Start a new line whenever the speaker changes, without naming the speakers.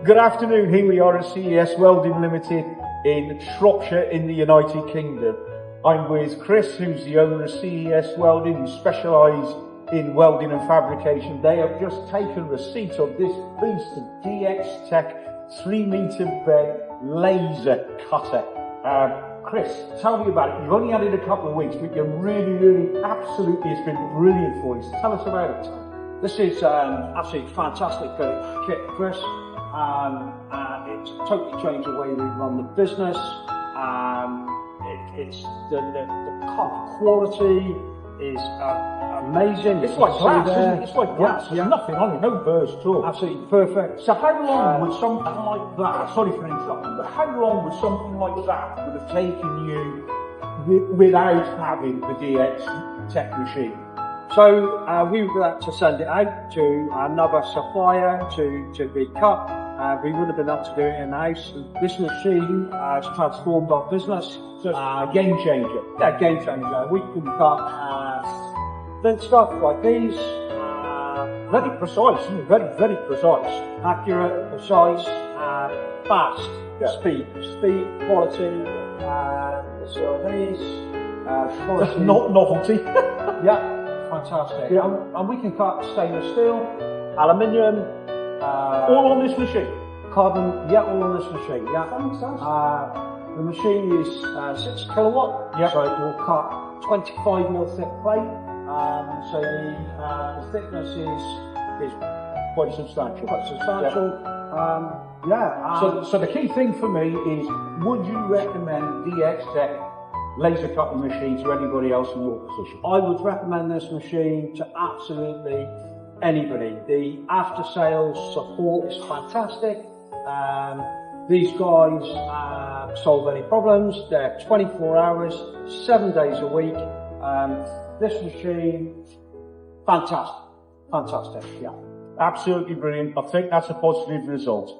Good afternoon, here we are at CES Welding Limited in Shropshire in the United Kingdom. I'm with Chris, who's the owner of CES Welding, who specialise in welding and fabrication. They have just taken receipt of this piece of DXTECH 3-metre bed laser cutter. Chris, tell me about it. You've only had it a couple of weeks, but you're really, absolutely, it's been brilliant for you. So tell us about it.
This is absolutely fantastic kit, Chris. It's totally changed the way we run the business. It's the cut quality is amazing.
It's like glass, isn't it? It's like glass.
Yeah.
There's nothing on it, no burrs at all.
Absolutely perfect.
So how long would something like that, sorry for interrupting, but how long would something like that would have taken you without having the DXTECH machine?
So we would have to send it out to another supplier to be cut. We would have been able to do it in-house. This machine has transformed our business.
So it's a game changer.
Yeah, game changer. We can cut thin stuff like these.
Very precise, isn't it? Very precise.
Accurate, precise, fast.
Yeah.
Speed, quality. So these.
That's not novelty.
Yeah. Fantastic.
Yeah.
And we can cut stainless steel, aluminium,
all on this machine.
carbon, yeah, all on this machine. Yeah.
Fantastic.
The machine is 6 kilowatt,
Yep.
so it will cut 25mm thick plate. So the thickness is
Quite substantial.
quite substantial.
So the key thing for me is, would you recommend DXTECH laser cutting machine to anybody else in your position?
I would recommend this machine to absolutely anybody. The after sales support is fantastic. These guys solve any problems. They're 24 hours, 7 days a week. This machine, fantastic, yeah.
Absolutely brilliant. I think that's a positive result.